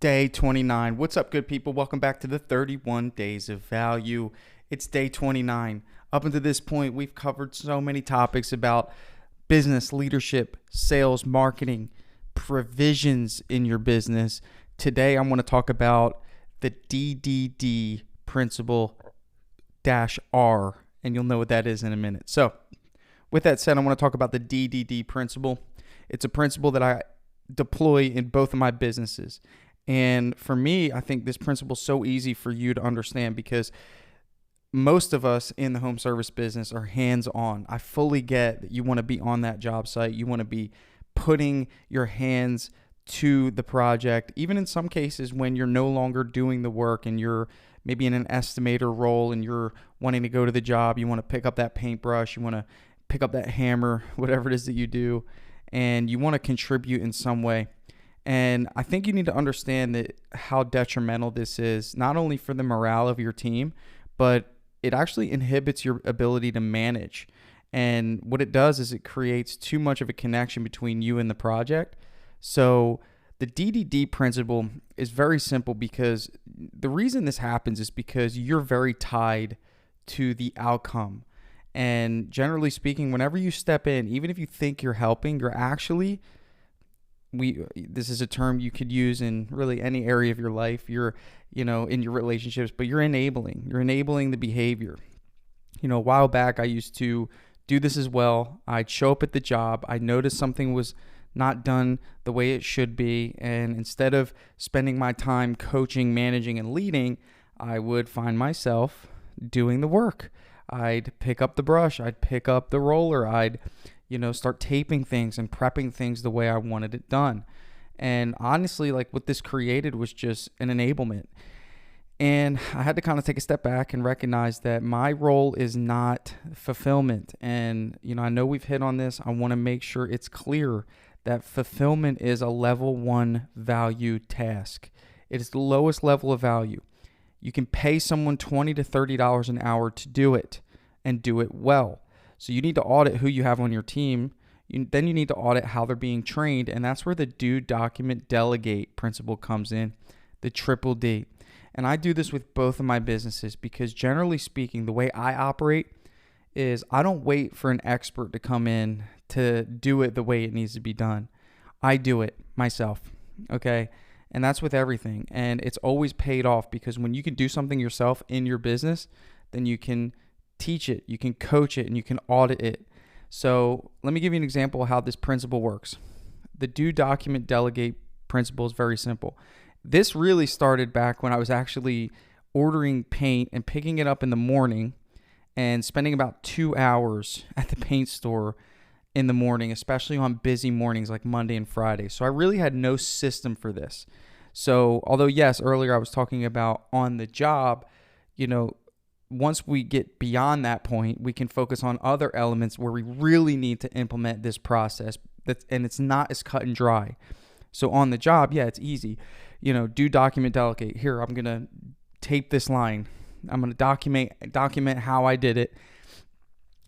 Day 29. What's up, good people? Welcome back to the 31 Days of Value. It's day 29. Up until this point, we've covered so many topics about business, leadership, sales, marketing, provisions in your business. Today, I want to talk about the DDD principle -R, and you'll know what that is in a minute. So, with that said, I want to talk about the DDD principle. It's a principle that I deploy in both of my businesses. And for me, I think this principle is so easy for you to understand because most of us in the home service business are hands-on. I fully get that you want to be on that job site. You want to be putting your hands to the project, even in some cases when you're no longer doing the work and you're maybe in an estimator role and you're wanting to go to the job. You want to pick up that paintbrush. You want to pick up that hammer, whatever it is that you do, and you want to contribute in some way. And I think you need to understand that how detrimental this is, not only for the morale of your team, but it actually inhibits your ability to manage. And what it does is it creates too much of a connection between you and the project. So the DDD principle is very simple because the reason this happens is because you're very tied to the outcome. And generally speaking, whenever you step in, even if you think you're helping, you're actually this is a term you could use in really any area of your life. You're, in your relationships, but you're enabling the behavior. A while back, I used to do this as well. I'd show up at the job. I noticed something was not done the way it should be. And instead of spending my time coaching, managing, and leading, I would find myself doing the work. I'd pick up the brush. I'd pick up the roller. I'd start taping things and prepping things the way I wanted it done. And honestly, what this created was just an enablement. And I had to kind of take a step back and recognize that my role is not fulfillment. And, I know we've hit on this. I want to make sure it's clear that fulfillment is a level 1 value task. It is the lowest level of value. You can pay someone $20 to $30 an hour to do it and do it well. So you need to audit who you have on your team. Then you need to audit how they're being trained. And that's where the do, document, delegate principle comes in, the triple D. And I do this with both of my businesses because generally speaking, the way I operate is I don't wait for an expert to come in to do it the way it needs to be done. I do it myself, okay? And that's with everything. And it's always paid off because when you can do something yourself in your business, then you can teach it, you can coach it, and you can audit it. So let me give you an example of how this principle works. The do, document, delegate principle is very simple. This really started back when I was actually ordering paint and picking it up in the morning and spending about 2 hours at the paint store in the morning, especially on busy mornings like Monday and Friday. So I really had no system for this. So although, yes, earlier I was talking about on the job, once we get beyond that point, we can focus on other elements where we really need to implement this process, and it's not as cut and dry. So on the job, yeah, it's easy. Do, document, delegate. Here, I'm going to tape this line. I'm going to document how I did it,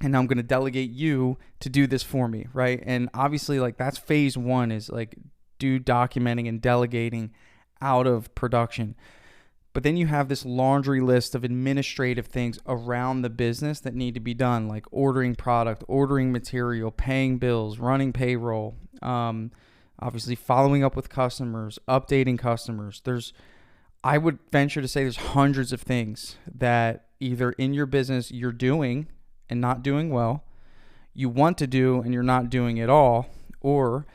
and I'm going to delegate you to do this for me, right? And obviously, that's phase 1 is do, documenting, and delegating out of production. But then you have this laundry list of administrative things around the business that need to be done, like ordering product, ordering material, paying bills, running payroll, obviously following up with customers, updating customers. I would venture to say there's hundreds of things that either in your business you're doing and not doing well, you want to do and you're not doing it all, or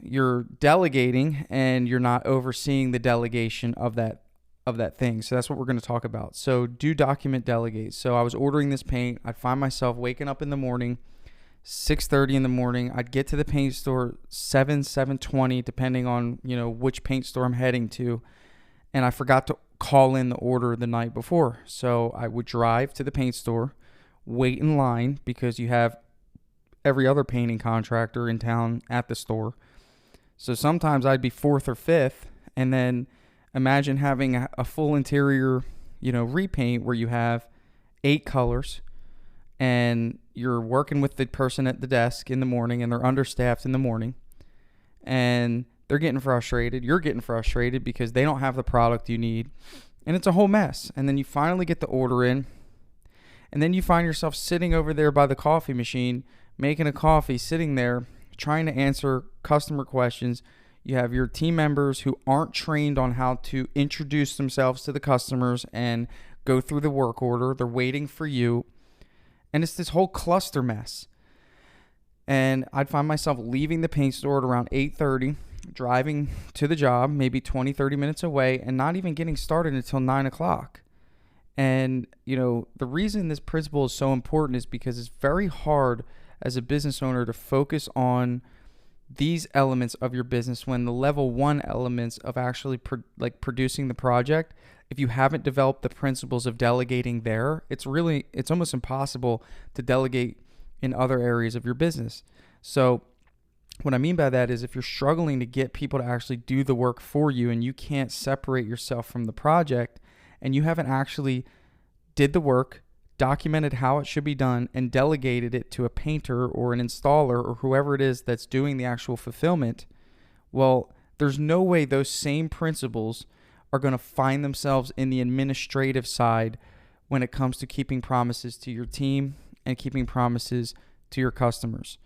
you're delegating and you're not overseeing the delegation of that thing. So that's what we're going to talk about. So do, document, delegate. So I was ordering this paint. I'd find myself waking up in the morning, 6:30 in the morning. I'd get to the paint store 7:20, depending on, which paint store I'm heading to. And I forgot to call in the order the night before. So I would drive to the paint store, wait in line because you have every other painting contractor in town at the store. So sometimes I'd be 4th or 5th, and then imagine having a full interior, repaint where you have 8 colors, and you're working with the person at the desk in the morning, and they're understaffed in the morning, and They're getting frustrated. You're getting frustrated because they don't have the product you need. And it's a whole mess. And then you finally get the order in. And then you find yourself sitting over there by the coffee machine, making a coffee, sitting there, trying to answer customer questions. You have your team members who aren't trained on how to introduce themselves to the customers and go through the work order. They're waiting for you. And it's this whole cluster mess. And I'd find myself leaving the paint store at around 8:30, driving to the job, maybe 20, 30 minutes away, and not even getting started until 9 o'clock. And, the reason this principle is so important is because it's very hard as a business owner to focus on these elements of your business when the level 1 elements of actually producing the project, if you haven't developed the principles of delegating there, it's almost impossible to delegate in other areas of your business. So what I mean by that is if you're struggling to get people to actually do the work for you and you can't separate yourself from the project and you haven't actually did the work, documented how it should be done, and delegated it to a painter or an installer or whoever it is that's doing the actual fulfillment, well, there's no way those same principles are going to find themselves in the administrative side when it comes to keeping promises to your team and keeping promises to your customers.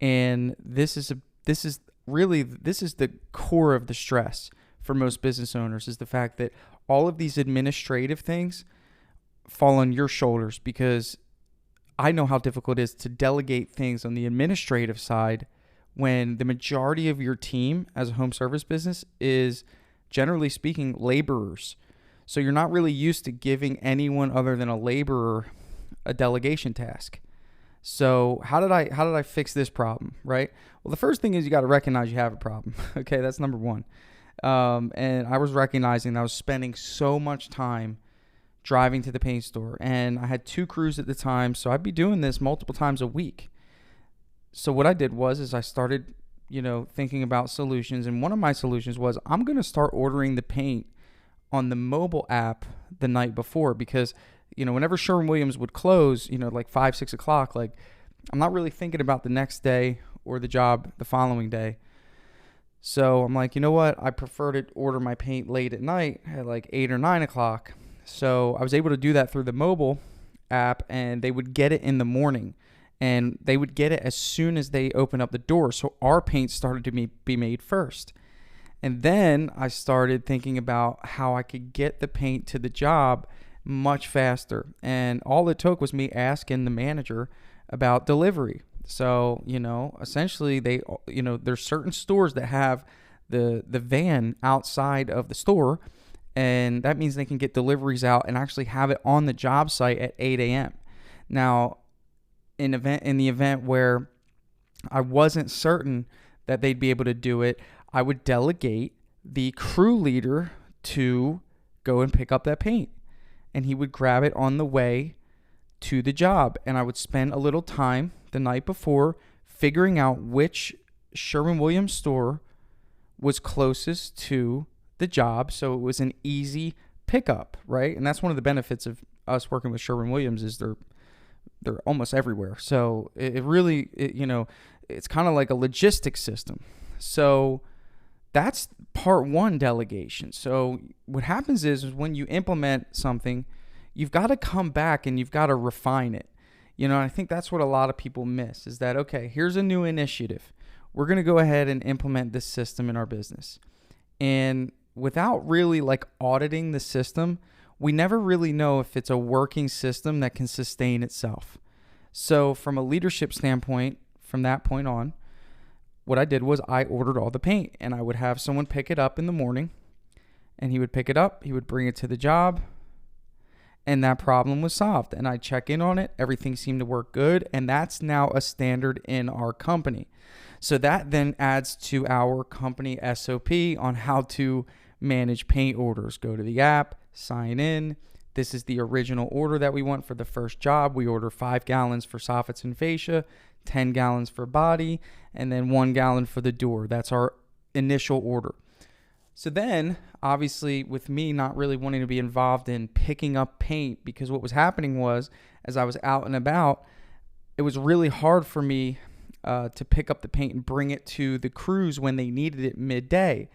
And this is the core of the stress for most business owners, is the fact that all of these administrative things fall on your shoulders, because I know how difficult it is to delegate things on the administrative side when the majority of your team as a home service business is, generally speaking, laborers. So you're not really used to giving anyone other than a laborer a delegation task. So how did I fix this problem, right? Well, the first thing is you got to recognize you have a problem. Okay, that's number one. And I was recognizing that I was spending so much time driving to the paint store, and I had 2 crews at the time, so I'd be doing this multiple times a week. So what I did was I started, thinking about solutions, and one of my solutions was I'm going to start ordering the paint on the mobile app the night before, because whenever Sherwin-Williams would close, like 5, 6 o'clock, like I'm not really thinking about the next day or the job the following day. So I'm like, you know what? I prefer to order my paint late at night at like 8 or 9 o'clock. So I was able to do that through the mobile app, and they would get it in the morning, and they would get it as soon as they open up the door. So our paint started to be made first. And then I started thinking about how I could get the paint to the job much faster. And all it took was me asking the manager about delivery. So, essentially there's certain stores that have the van outside of the store, and that means they can get deliveries out and actually have it on the job site at 8 a.m. Now, in the event where I wasn't certain that they'd be able to do it, I would delegate the crew leader to go and pick up that paint, and he would grab it on the way to the job. And I would spend a little time the night before figuring out which Sherwin-Williams store was closest to the job, so it was an easy pickup, right? And that's one of the benefits of us working with Sherwin-Williams is they're almost everywhere. So it's kind of like a logistics system. So that's part 1, delegation. So what happens is when you implement something, you've got to come back and you've got to refine it. I think that's what a lot of people miss, is that, okay, here's a new initiative. We're going to go ahead and implement this system in our business. And without really auditing the system, we never really know if it's a working system that can sustain itself. So from a leadership standpoint, from that point on, what I did was I ordered all the paint, and I would have someone pick it up in the morning, and he would pick it up, he would bring it to the job, and that problem was solved. And I check in on it, everything seemed to work good, and that's now a standard in our company. So that then adds to our company SOP on how to manage paint orders. Go to the app, sign in. This is the original order that we want for the first job. We order 5 gallons for soffits and fascia, 10 gallons for body, and then 1 gallon for the door. That's our initial order. So then, obviously, with me not really wanting to be involved in picking up paint, because what was happening was, as I was out and about, it was really hard for me to pick up the paint and bring it to the crews when they needed it midday.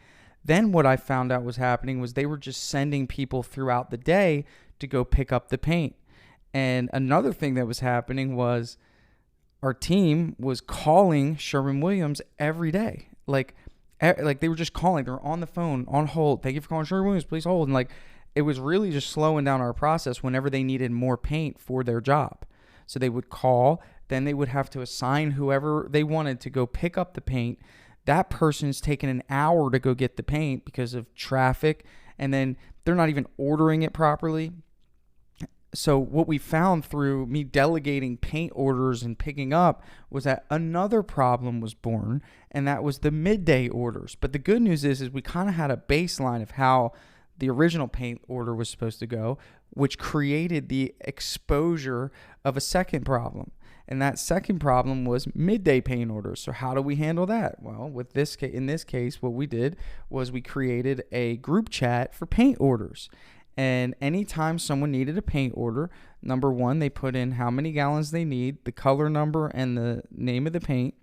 Then what I found out was happening was they were just sending people throughout the day to go pick up the paint. And another thing that was happening was our team was calling Sherwin-Williams every day. Like they were just calling. They were on the phone, on hold. Thank you for calling Sherwin-Williams. Please hold. And like it was really just slowing down our process whenever they needed more paint for their job. So they would call. Then they would have to assign whoever they wanted to go pick up the paint. That person's taking an hour to go get the paint because of traffic. And then they're not even ordering it properly. So what we found through me delegating paint orders and picking up was that another problem was born, and that was the midday orders. But the good news is we kind of had a baseline of how the original paint order was supposed to go, which created the exposure of a second problem. And that second problem was midday paint orders. So how do we handle that? Well, in this case, what we did was we created a group chat for paint orders. And anytime someone needed a paint order, number one, they put in how many gallons they need, the color number, and the name of the paint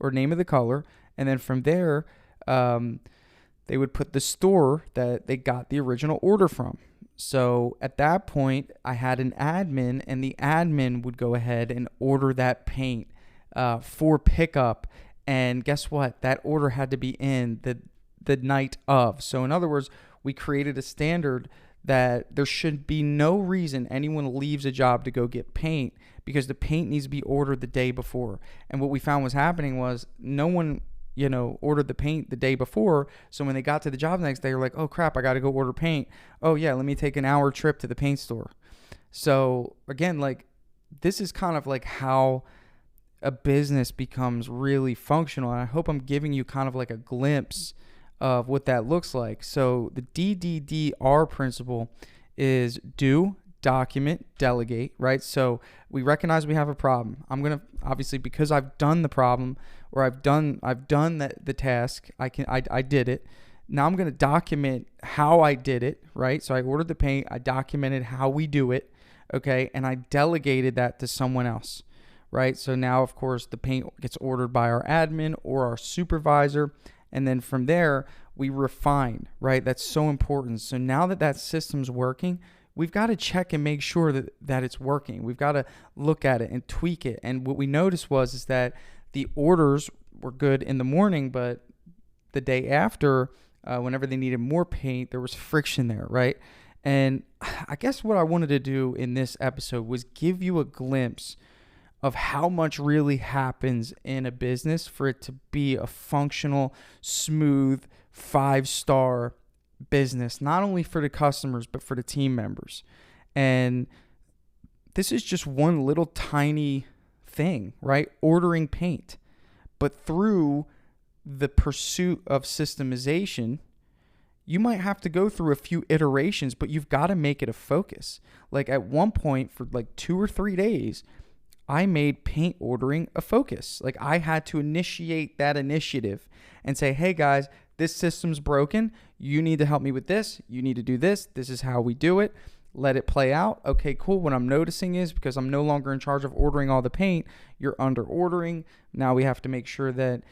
or name of the color. And then from there, they would put the store that they got the original order from. So at that point, I had an admin, and the admin would go ahead and order that paint for pickup. And guess what? That order had to be in the night of. So in other words, we created a standard that there should be no reason anyone leaves a job to go get paint because the paint needs to be ordered the day before. And what we found was happening was no one, ordered the paint the day before. So when they got to the job the next day, they're like, oh crap, I got to go order paint. Oh yeah, let me take an hour trip to the paint store. So again, like this is kind of like how a business becomes really functional. And I hope I'm giving you kind of like a glimpse of what that looks like. So the DDDR principle is do, document, delegate, right? So we recognize we have a problem. I'm going to obviously, because I've done the problem or I've done the task, I did it. Now I'm going to document how I did it, right? So I ordered the paint, I documented how we do it, okay? And I delegated that to someone else, right? So now, of course, the paint gets ordered by our admin or our supervisor. And then from there, we refine, right? That's so important. So now that system's working, we've got to check and make sure that it's working. We've got to look at it and tweak it. And what we noticed is that the orders were good in the morning, but the day after, whenever they needed more paint, there was friction there, right? And I guess what I wanted to do in this episode was give you a glimpse of how much really happens in a business for it to be a functional, smooth, 5-star business, not only for the customers, but for the team members. And this is just one little tiny thing, right? Ordering paint. But through the pursuit of systemization, you might have to go through a few iterations, but you've got to make it a focus. Like at one point for like 2 or 3 days, I made paint ordering a focus. Like I had to initiate that initiative and say, hey guys, this system's broken. You need to help me with this. You need to do this. This is how we do it. Let it play out. Okay, cool. What I'm noticing is because I'm no longer in charge of ordering all the paint, you're under ordering. Now we have to make sure that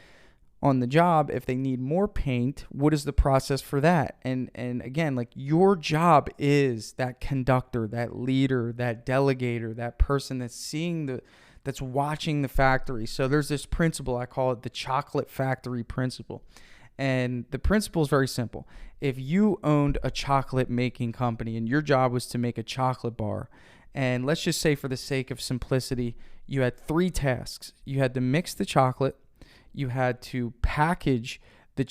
on the job, if they need more paint, what is the process for that? And again, like your job is that conductor, that leader, that delegator, that person that's watching the factory. So there's this principle, I call it the chocolate factory principle. And the principle is very simple. If you owned a chocolate making company and your job was to make a chocolate bar, and let's just say for the sake of simplicity, you had 3 tasks. You had to mix the chocolate, you had to package the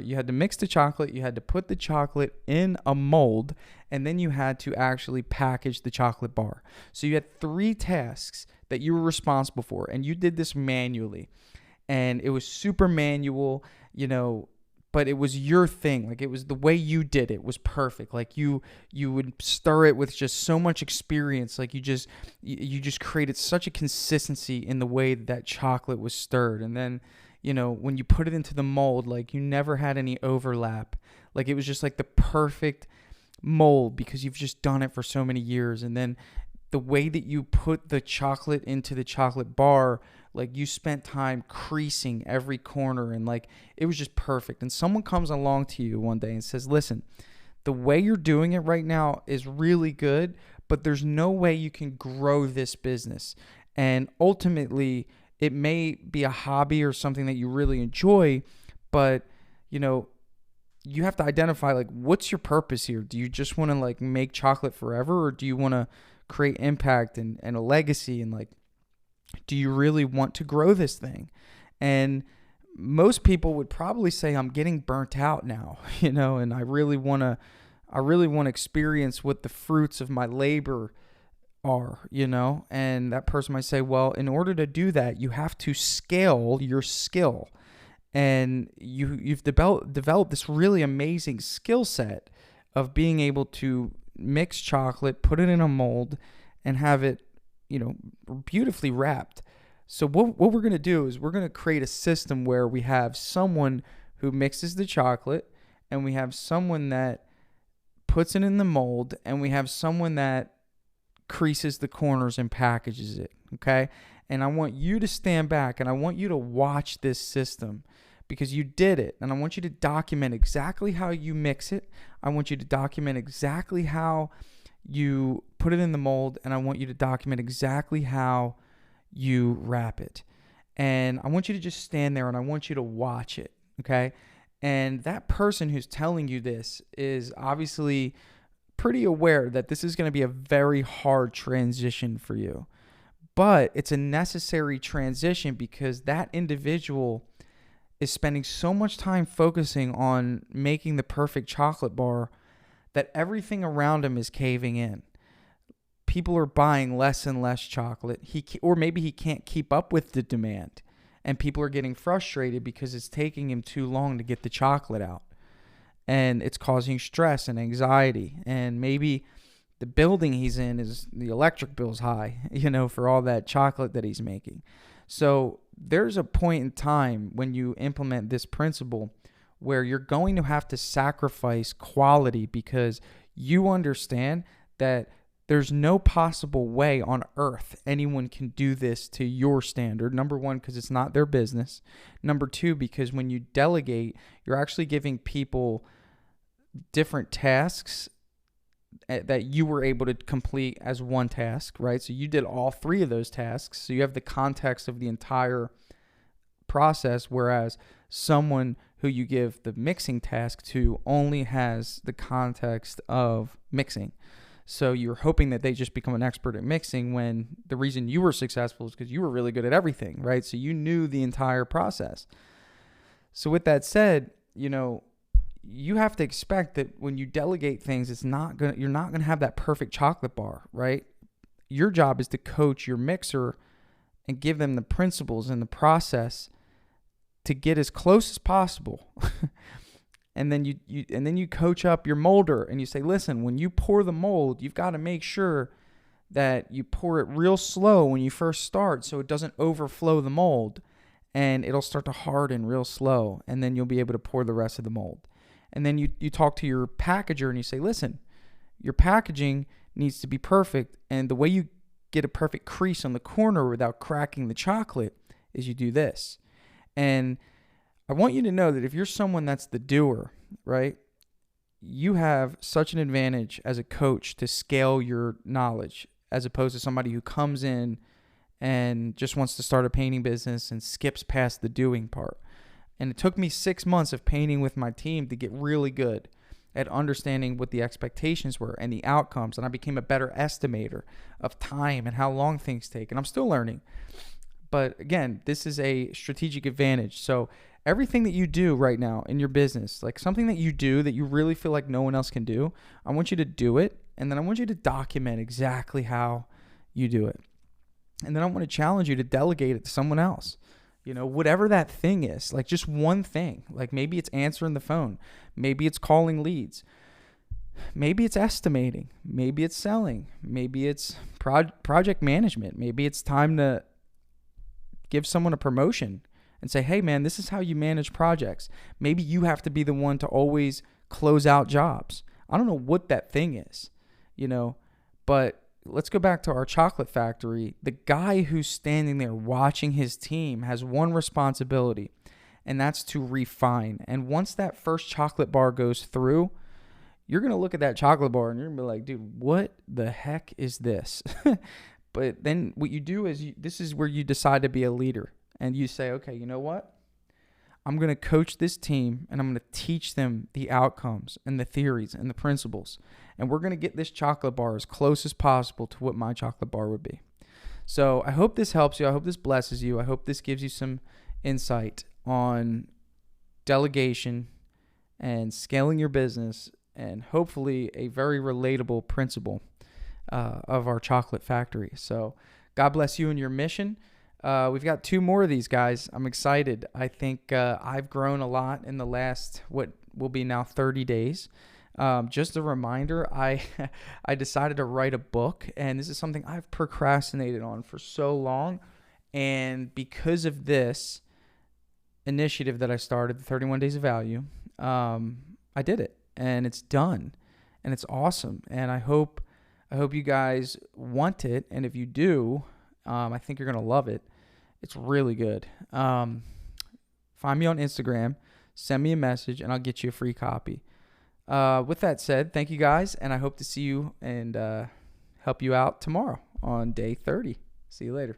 you had to mix the chocolate, you had to put the chocolate in a mold, and then you had to actually package the chocolate bar. So you had 3 tasks that you were responsible for, and you did this manually. And it was super manual, but it was your thing. Like it was the way you did it was perfect. Like you would stir it with just so much experience. Like you just created such a consistency in the way that chocolate was stirred. And then, when you put it into the mold, like you never had any overlap. Like it was just like the perfect mold because you've just done it for so many years. And then the way that you put the chocolate into the chocolate bar, Like, you spent time creasing every corner, and like, it was just perfect. And someone comes along to you one day and says, listen, the way you're doing it right now is really good, but there's no way you can grow this business. And ultimately, it may be a hobby or something that you really enjoy, but, you know, you have to identify, like, what's your purpose here? Do you just want to like make chocolate forever, or do you want to create impact and a legacy? And like, do you really want to grow this thing? And most people would probably say, I'm getting burnt out now, and I really want to experience what the fruits of my labor are, and that person might say, well, in order to do that, you have to scale your skill. And you've developed this really amazing skill set of being able to mix chocolate, put it in a mold, and have it, beautifully wrapped. So what we're going to do is we're going to create a system where we have someone who mixes the chocolate, and we have someone that puts it in the mold, and we have someone that creases the corners and packages it, okay? And I want you to stand back, and I want you to watch this system, because you did it, and I want you to document exactly how you mix it. I want you to document exactly how you put it in the mold, and I want you to document exactly how you wrap it. And I want you to just stand there, and I want you to watch it, okay? And that person who's telling you this is obviously pretty aware that this is going to be a very hard transition for you. But it's a necessary transition, because that individual is spending so much time focusing on making the perfect chocolate bar that everything around him is caving in. People are buying less and less chocolate. Or maybe he can't keep up with the demand, and people are getting frustrated because it's taking him too long to get the chocolate out, and it's causing stress and anxiety. And maybe the building he's in is the electric bill's high, for all that chocolate that he's making. So there's a point in time when you implement this principle where you're going to have to sacrifice quality, because you understand that there's no possible way on earth anyone can do this to your standard. Number one, because it's not their business. Number two, because when you delegate, you're actually giving people different tasks that you were able to complete as one task, right? So you did all three of those tasks. So you have the context of the entire process, whereas someone who you give the mixing task to only has the context of mixing. So you're hoping that they just become an expert at mixing, when the reason you were successful is because you were really good at everything, right? So you knew the entire process. So with that said, you have to expect that when you delegate things, you're not gonna have that perfect chocolate bar, right? Your job is to coach your mixer and give them the principles and the process to get as close as possible. And then you coach up your molder, and you say, listen, when you pour the mold, you've got to make sure that you pour it real slow when you first start, so it doesn't overflow the mold, and it'll start to harden real slow, and then you'll be able to pour the rest of the mold. And then you talk to your packager, and you say, listen, your packaging needs to be perfect, and the way you get a perfect crease on the corner without cracking the chocolate is you do this. And I want you to know that if you're someone that's the doer, right, you have such an advantage as a coach to scale your knowledge, as opposed to somebody who comes in and just wants to start a painting business and skips past the doing part. And it took me 6 months of painting with my team to get really good at understanding what the expectations were and the outcomes. And I became a better estimator of time and how long things take. And I'm still learning. But again, this is a strategic advantage. So everything that you do right now in your business, like something that you do that you really feel like no one else can do, I want you to do it. And then I want you to document exactly how you do it. And then I want to challenge you to delegate it to someone else. Whatever that thing is, like just one thing. Like maybe it's answering the phone. Maybe it's calling leads. Maybe it's estimating. Maybe it's selling. Maybe it's project management. Maybe it's time to give someone a promotion and say, hey, man, this is how you manage projects. Maybe you have to be the one to always close out jobs. I don't know what that thing is, but let's go back to our chocolate factory. The guy who's standing there watching his team has one responsibility, and that's to refine. And once that first chocolate bar goes through, you're going to look at that chocolate bar and you're going to be like, dude, what the heck is this? But then what you do is this is where you decide to be a leader. And you say, okay, you know what? I'm going to coach this team and I'm going to teach them the outcomes and the theories and the principles. And we're going to get this chocolate bar as close as possible to what my chocolate bar would be. So I hope this helps you. I hope this blesses you. I hope this gives you some insight on delegation and scaling your business, and hopefully a very relatable principle of our chocolate factory. So God bless you and your mission. We've got 2 more of these, guys. I'm excited. I think I've grown a lot in the last, what will be now 30 days. Just a reminder, I decided to write a book, and this is something I've procrastinated on for so long. And because of this initiative that I started, the 31 Days of Value, I did it, and it's done, and it's awesome. And I hope you guys want it, and if you do, I think you're going to love it. It's really good. Find me on Instagram, send me a message, and I'll get you a free copy. With that said, thank you guys, and I hope to see you and help you out tomorrow on day 30. See you later.